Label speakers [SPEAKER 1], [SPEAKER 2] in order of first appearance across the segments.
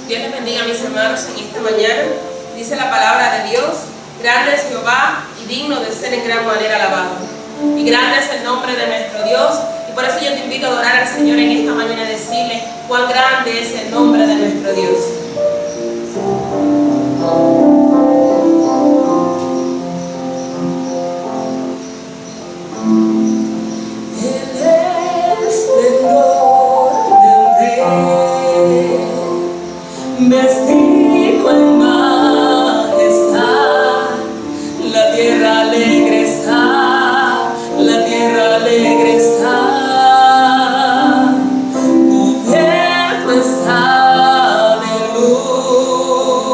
[SPEAKER 1] Dios les bendiga a mis hermanos en esta mañana. Dice la palabra de Dios: grande es Jehová y digno de ser en gran manera alabado. Y grande es el nombre de nuestro Dios. Y por eso yo te invito a adorar al Señor en esta mañana y decirle cuán grande es el nombre de nuestro Dios.
[SPEAKER 2] Vestido en majestad, la tierra alegre está, la tierra alegre está, cubierto está de luz.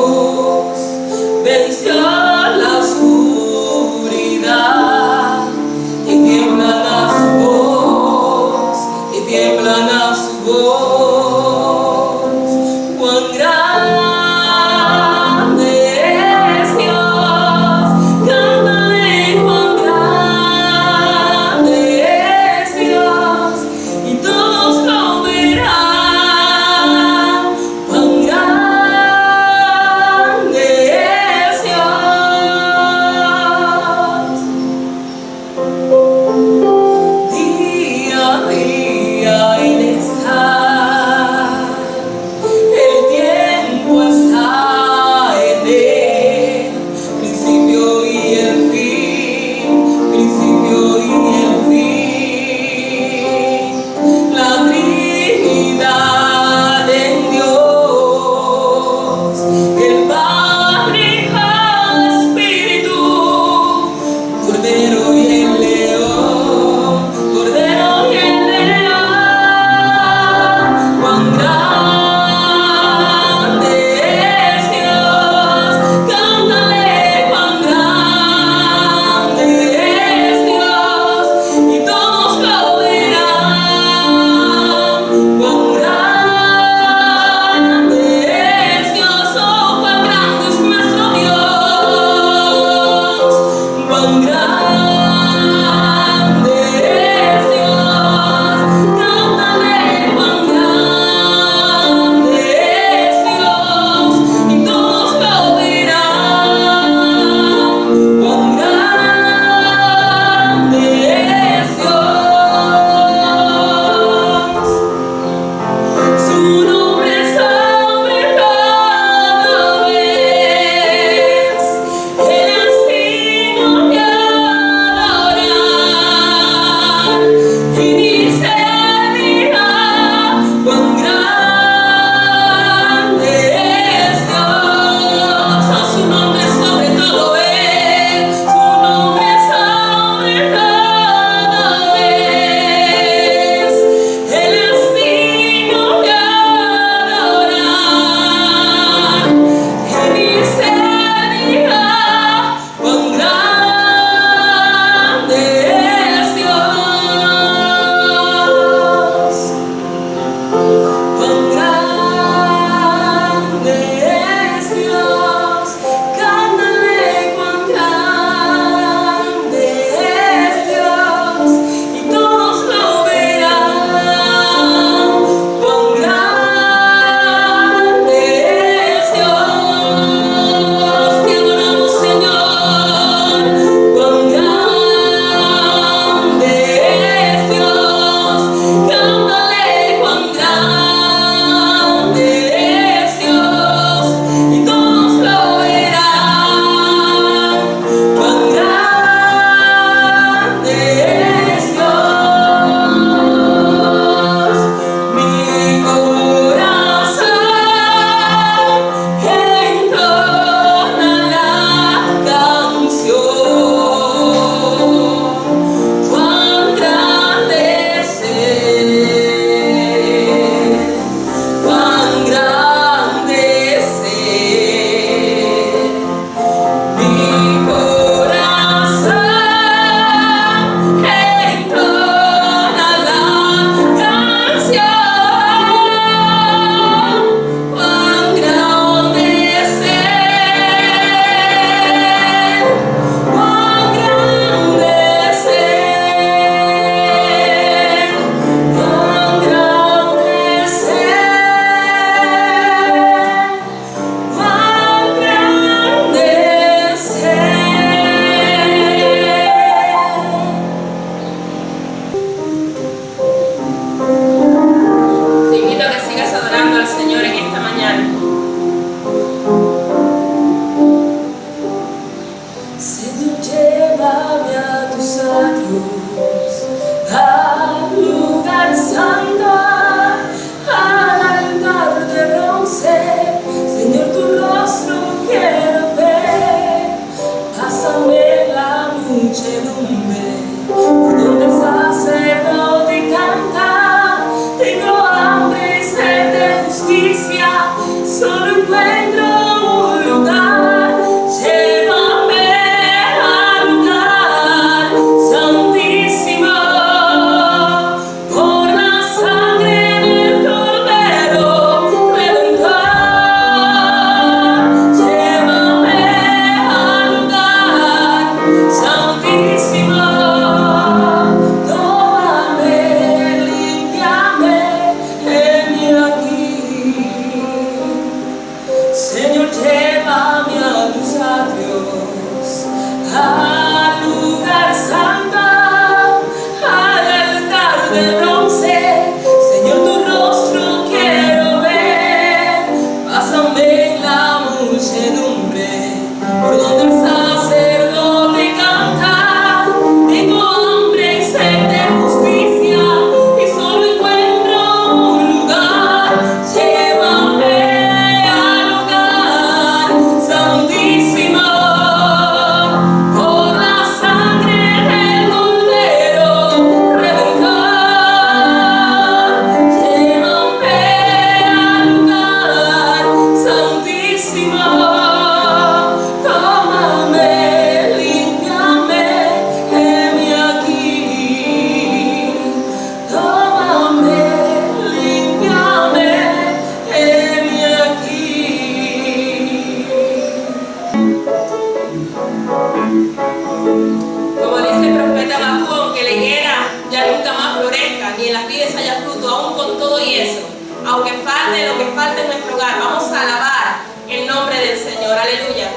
[SPEAKER 1] aunque falte lo que falte en nuestro hogar, vamos a alabar el nombre del Señor. Aleluya.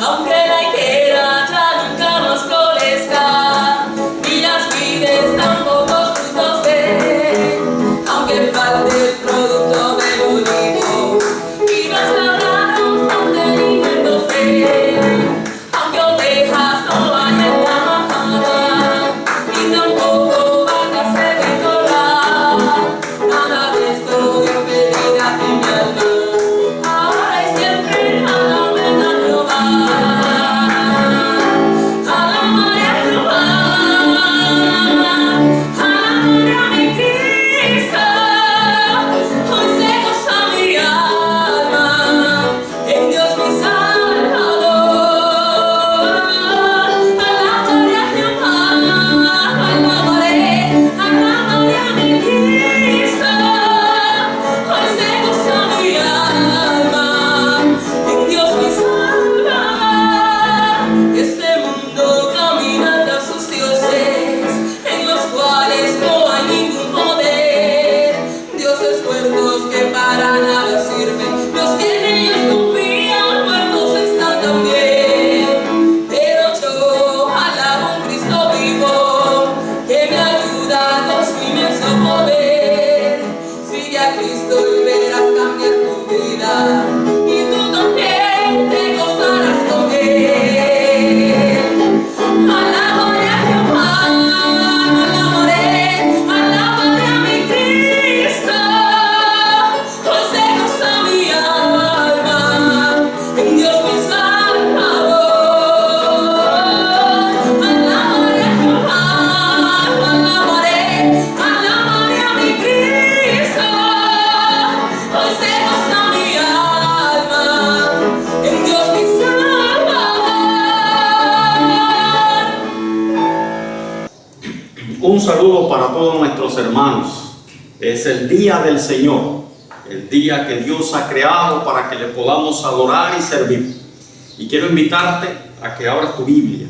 [SPEAKER 2] Aunque la higuera ya nunca más florezca, ni las vides tampoco frutos dé, aunque falte el producto del olivo, y las labranos mantenimientos dé, aunque ovejas no vayan en la majada, ni tampoco vacas en el corral, nada de esto Dios pedirá de mi alma, ahora y siempre alaben a Jehová. Alabaré a Jehová, alabaré a mi Cristo, hoy se goza mi alma, en Dios mi Salvador. Alabaré a Jehová, alabaré a mi Cristo, hoy se goza mi alma, en Dios mi Salvador. Este mundo camina tras sus dioses, en los cuales no hay ningún poder, dioses muertos que para nada sirven, los que en ellos confían muertos están también. Pero yo alabo a un Cristo vivo, que me ayuda con su inmenso poder. Sigue a Cristo y verás cambiar tu vida, y tú también te gozarás con Él. Alabaré a Jehová, alabaré a mi Cristo, hoy se goza mi alma, en Dios mi Salvador. Alabaré a Jehová, alabaré a mi Cristo, hoy se goza mi alma, en Dios mi Salvador.
[SPEAKER 3] Un saludo para todos nuestros hermanos. Es el día del Señor, el día que Dios ha creado para que le podamos adorar y servir. Y quiero invitarte a que abras tu Biblia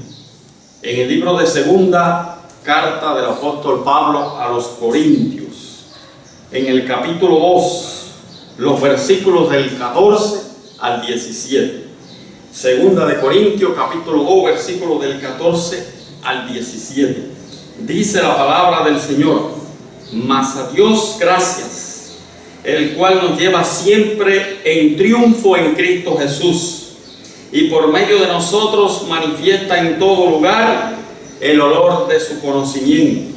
[SPEAKER 3] en el libro de segunda carta del apóstol Pablo a los Corintios, en el capítulo 2, los versículos del 14 al 17. Segunda de Corintios, capítulo 2, versículos del 14 al 17. Dice la palabra del Señor: mas a Dios gracias, el cual nos lleva siempre en triunfo en Cristo Jesús, y por medio de nosotros manifiesta en todo lugar el olor de su conocimiento.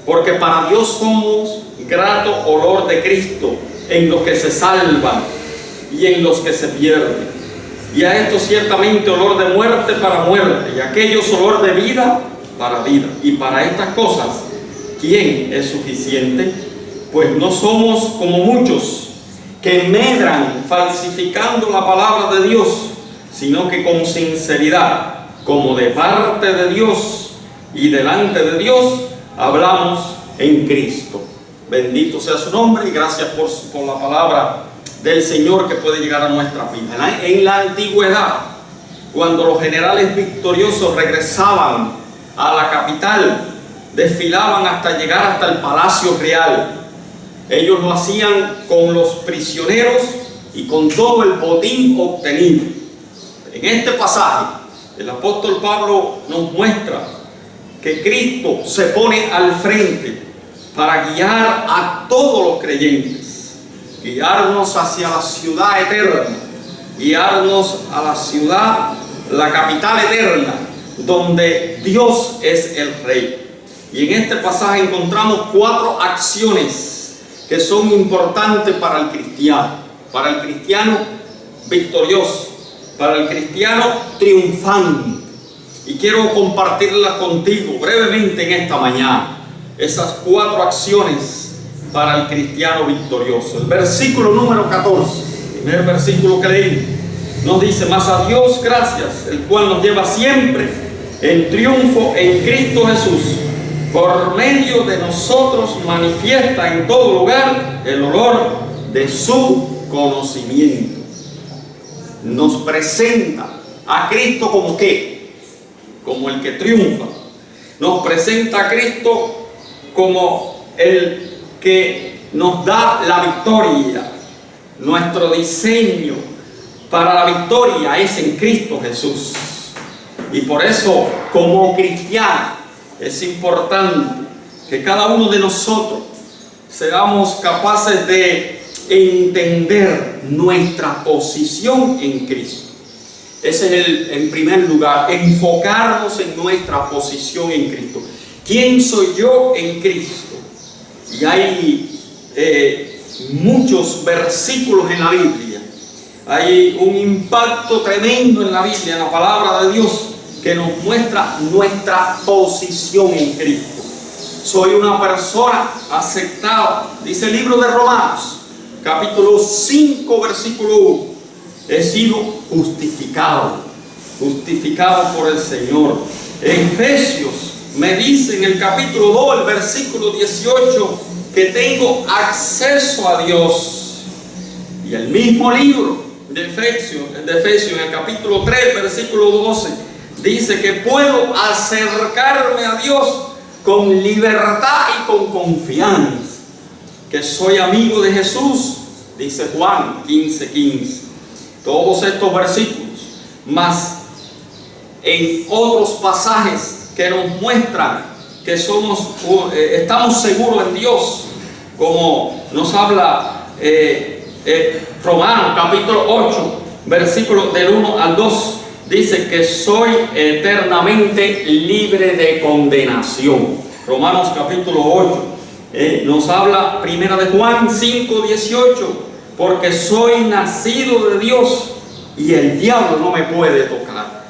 [SPEAKER 3] Porque para Dios somos grato olor de Cristo en los que se salvan y en los que se pierden. Y a esto ciertamente olor de muerte para muerte, y a aquellos olor de vida para vida. Y para estas cosas, ¿quién es suficiente? Pues no somos como muchos que medran falsificando la palabra de Dios, sino que con sinceridad, como de parte de Dios y delante de Dios, hablamos en Cristo. Bendito sea su nombre, y gracias por la palabra del Señor que puede llegar a nuestras vidas. En la antigüedad, cuando los generales victoriosos regresaban a la capital, desfilaban hasta llegar hasta el Palacio Real. Ellos lo hacían con los prisioneros y con todo el botín obtenido. En este pasaje, el apóstol Pablo nos muestra que Cristo se pone al frente para guiar a todos los creyentes, guiarnos hacia la ciudad eterna, guiarnos a la ciudad, la capital eterna, donde Dios es el Rey. Y en este pasaje encontramos 4 acciones que son importantes para el cristiano victorioso, para el cristiano triunfante. Y quiero compartirlas contigo brevemente en esta mañana, esas 4 acciones para el cristiano victorioso. El versículo número 14, el primer versículo que leí, nos dice: mas a Dios gracias, el cual nos lleva siempre en triunfo en Cristo Jesús, por medio de nosotros manifiesta en todo lugar el olor de su conocimiento. Nos presenta a Cristo como ¿qué? como el que triunfa. Nos presenta a Cristo como el que nos da la victoria. Nuestro diseño para la victoria es en Cristo Jesús. Y por eso, como cristianos, es importante que cada uno de nosotros seamos capaces de entender nuestra posición en Cristo. Ese es en primer lugar, enfocarnos en nuestra posición en Cristo. ¿Quién soy yo en Cristo? Y hay muchos versículos en la Biblia. Hay un impacto tremendo en la Biblia, en la palabra de Dios, que nos muestra nuestra posición en Cristo. Soy una persona aceptada, dice el libro de Romanos, capítulo 5, versículo 1. He sido justificado por el Señor. Efesios me dice en el capítulo 2, el versículo 18, que tengo acceso a Dios. Y el mismo libro de Efesios, en el capítulo 3, versículo 12, dice que puedo acercarme a Dios con libertad y con confianza, que soy amigo de Jesús, dice Juan 15:15. Todos estos versículos, más en otros pasajes que nos muestran que estamos seguros en Dios, como nos habla Romanos capítulo 8, versículos del 1 al 2, dice que soy eternamente libre de condenación. Romanos capítulo 8 nos habla primera de Juan 5:18, porque soy nacido de Dios y el diablo no me puede tocar.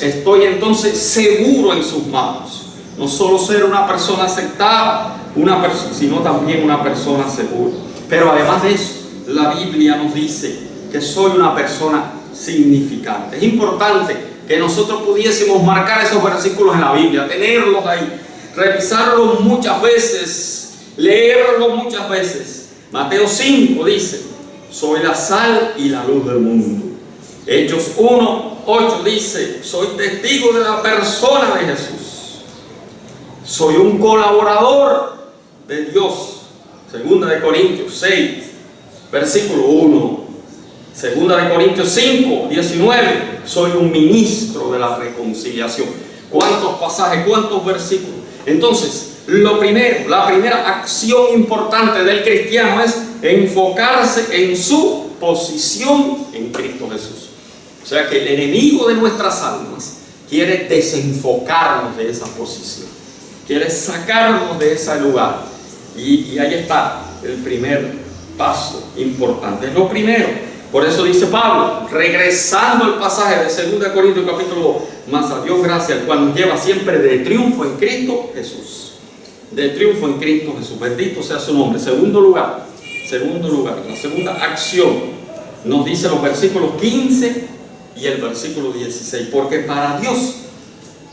[SPEAKER 3] Estoy entonces seguro en sus manos. No solo ser una persona aceptada, sino también una persona segura. Pero además de eso, la Biblia nos dice que soy una persona significante. Es importante que nosotros pudiésemos marcar esos versículos en la Biblia, tenerlos ahí, revisarlos muchas veces, leerlos muchas veces. Mateo 5 dice, soy la sal y la luz del mundo. Hechos 1:8 dice, soy testigo de la persona de Jesús. Soy un colaborador de Dios. Segunda de Corintios 6, versículo 1. Segunda de Corintios 5:19, soy un ministro de la reconciliación. ¿Cuántos pasajes, cuántos versículos? Entonces, la primera acción importante del cristiano es enfocarse en su posición en Cristo Jesús. O sea que el enemigo de nuestras almas quiere desenfocarnos de esa posición, quiere sacarnos de ese lugar. Y ahí está el primer paso importante. Es lo primero. Por eso dice Pablo, regresando al pasaje de 2 Corintios capítulo 2, mas a Dios gracias, el cual nos lleva siempre de triunfo en Cristo Jesús. De triunfo en Cristo Jesús. Bendito sea su nombre. Segundo lugar, la segunda acción nos dice los versículos 15 y el versículo 16. Porque para Dios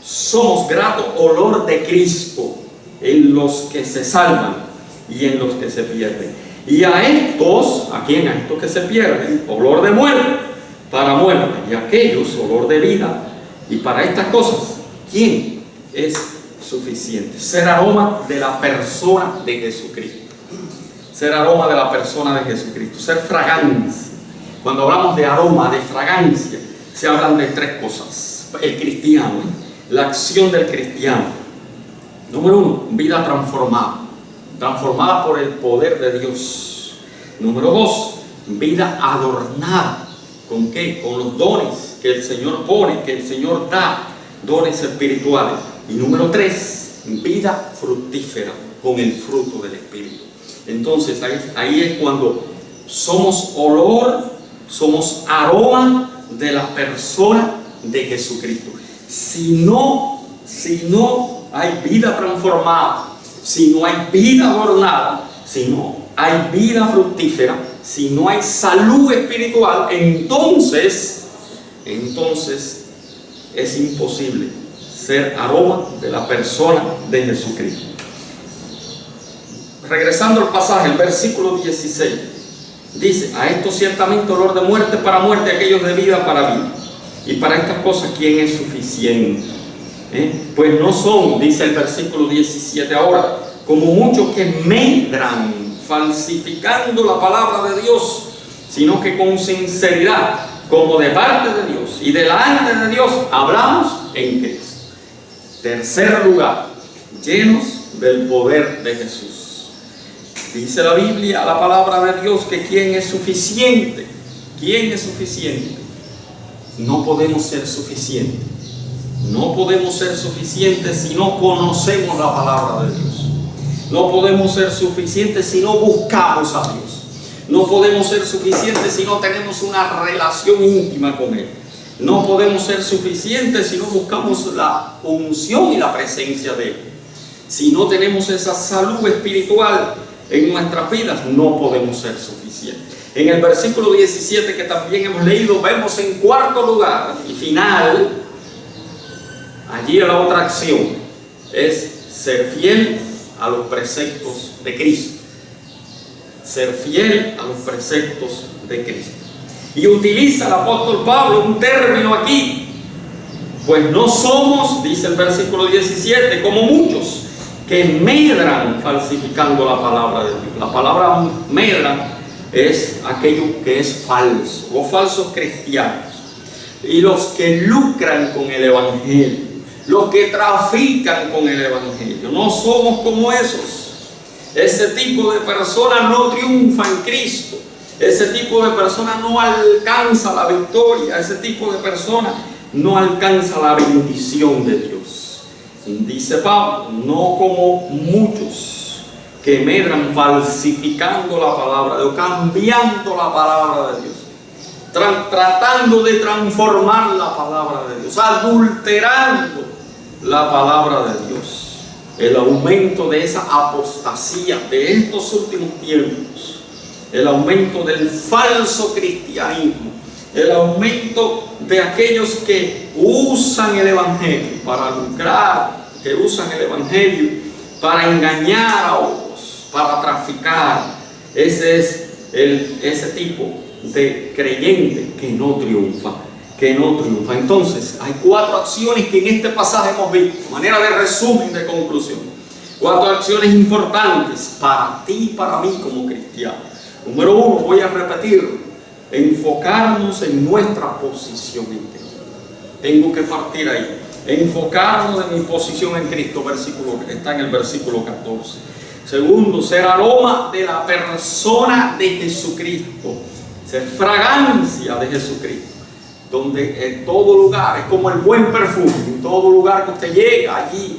[SPEAKER 3] somos grato olor de Cristo en los que se salvan y en los que se pierden. Y a estos que se pierden, olor de muerte para muerte, y a aquellos olor de vida. Y para estas cosas, ¿quién es suficiente? Ser aroma de la persona de Jesucristo. Ser aroma de la persona de Jesucristo. Ser fragancia. Cuando hablamos de aroma, de fragancia, se hablan de tres cosas. El cristiano, la acción del cristiano. Número 1, vida transformada. Transformada por el poder de Dios. Número 2, vida adornada. ¿Con qué? Con los dones que el Señor pone, que el Señor da, dones espirituales. Y número 3, vida fructífera, con el fruto del Espíritu. Entonces ahí es cuando somos olor, somos aroma de la persona de Jesucristo. Si no hay vida transformada, si no hay vida adornada, si no hay vida fructífera, si no hay salud espiritual, entonces es imposible ser aroma de la persona de Jesucristo. Regresando al pasaje, el versículo 16 dice, a esto ciertamente olor de muerte para muerte, aquellos de vida para vida. Y para estas cosas, ¿quién es suficiente? Pues no son, dice el versículo 17 ahora, como muchos que medran falsificando la palabra de Dios, sino que con sinceridad, como de parte de Dios y delante de Dios, hablamos en Cristo. Tercer lugar, llenos del poder de Jesús. Dice la Biblia, la palabra de Dios, que ¿quién es suficiente? ¿Quién es suficiente? No podemos ser suficientes. No podemos ser suficientes si no conocemos la palabra de Dios. No podemos ser suficientes si no buscamos a Dios. No podemos ser suficientes si no tenemos una relación íntima con Él. No podemos ser suficientes si no buscamos la unción y la presencia de Él. Si no tenemos esa salud espiritual en nuestras vidas, no podemos ser suficientes. En el versículo 17 que también hemos leído, vemos en cuarto lugar y final, allí la otra acción es ser fiel a los preceptos de Cristo. Ser fiel a los preceptos de Cristo. Y utiliza el apóstol Pablo un término aquí. Pues no somos, dice el versículo 17, como muchos que medran falsificando la palabra de Dios. La palabra medran es aquello que es falso, los falsos cristianos. Y los que lucran con el evangelio, los que trafican con el evangelio. No somos como esos. Ese tipo de personas no triunfa en Cristo. Ese tipo de personas no alcanza la victoria. Ese tipo de personas no alcanza la bendición de Dios. Dice Pablo, no como muchos que medran falsificando la palabra de Dios, cambiando la palabra de Dios, tratando de transformar la palabra de Dios, adulterando la palabra de Dios. El aumento de esa apostasía de estos últimos tiempos, el aumento del falso cristianismo, el aumento de aquellos que usan el evangelio para lucrar, que usan el evangelio para engañar a otros, para traficar. Ese es ese tipo de creyente que no triunfa. Entonces, hay 4 acciones que en este pasaje hemos visto, manera de resumen, de conclusión. 4 acciones importantes para ti y para mí como cristianos. Número 1, voy a repetirlo: enfocarnos en nuestra posición en Cristo. Tengo que partir ahí. Enfocarnos en mi posición en Cristo, está en el versículo 14. Segundo, ser aroma de la persona de Jesucristo, ser fragancia de Jesucristo. Donde en todo lugar es como el buen perfume. En todo lugar que usted llega, allí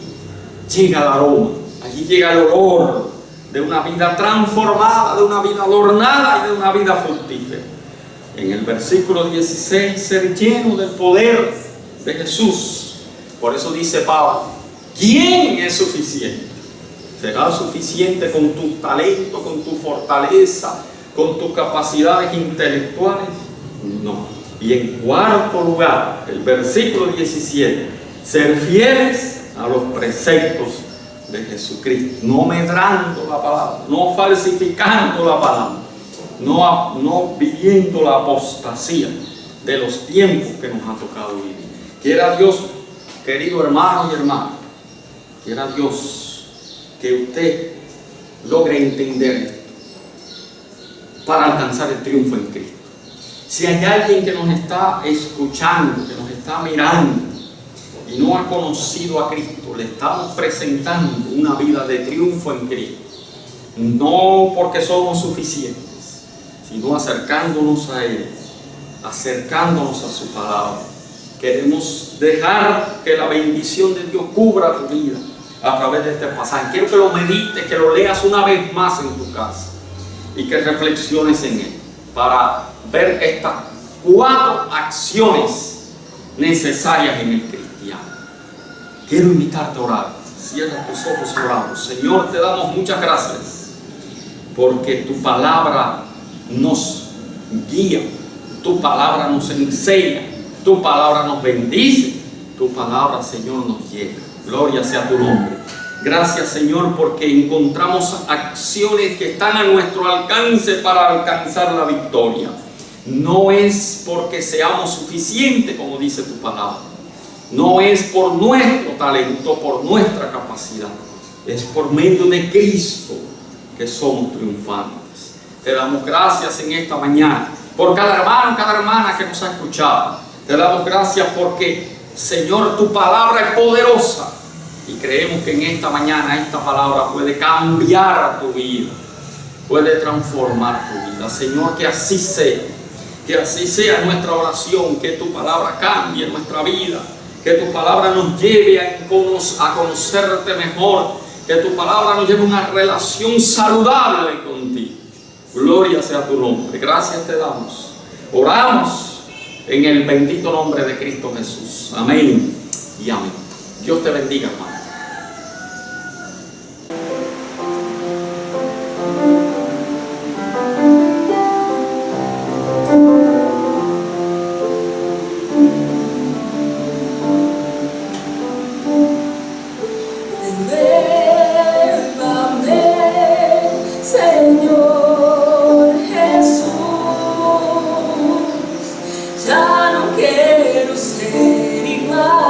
[SPEAKER 3] llega el aroma, allí llega el olor de una vida transformada, de una vida adornada y de una vida fructífera. En el versículo 16, ser lleno del poder de Jesús. Por eso dice Pablo, ¿quién es suficiente? ¿Será suficiente con tu talento, con tu fortaleza, con tus capacidades intelectuales? No. Y en cuarto lugar, el versículo 17, ser fieles a los preceptos de Jesucristo, no medrando la palabra, no falsificando la palabra, no viviendo la apostasía de los tiempos que nos ha tocado vivir. Quiera Dios, querido hermano y hermana, quiera Dios que usted logre entender esto para alcanzar el triunfo en Cristo. Si hay alguien que nos está escuchando, que nos está mirando y no ha conocido a Cristo, le estamos presentando una vida de triunfo en Cristo. No porque somos suficientes, sino acercándonos a Él, acercándonos a su palabra. Queremos dejar que la bendición de Dios cubra tu vida a través de este pasaje. Quiero que lo medites, que lo leas una vez más en tu casa y que reflexiones en él para ver estas 4 acciones necesarias en el cristiano. Quiero invitarte a orar. Cierra tus ojos y oramos. Señor, te damos muchas gracias porque tu palabra nos guía, tu palabra nos enseña, tu palabra nos bendice, tu palabra, Señor, nos llega. Gloria sea tu nombre. Gracias, Señor, porque encontramos acciones que están a nuestro alcance para alcanzar la victoria. no es porque seamos suficientes, como dice tu palabra. No es por nuestro talento, por nuestra capacidad. Es por medio de Cristo que somos triunfantes. Te damos gracias en esta mañana por cada hermano, cada hermana que nos ha escuchado. Te damos gracias porque, Señor, tu palabra es poderosa. Y creemos que en esta mañana esta palabra puede cambiar tu vida, puede transformar tu vida. Señor, que así sea nuestra oración, que tu palabra cambie nuestra vida, que tu palabra nos lleve a conocerte mejor, que tu palabra nos lleve a una relación saludable contigo. Gloria sea tu nombre. Gracias te damos. Oramos en el bendito nombre de Cristo Jesús. Amén y amén. Dios te bendiga, hermano.
[SPEAKER 2] Señor Jesús, ya no quiero ser igual.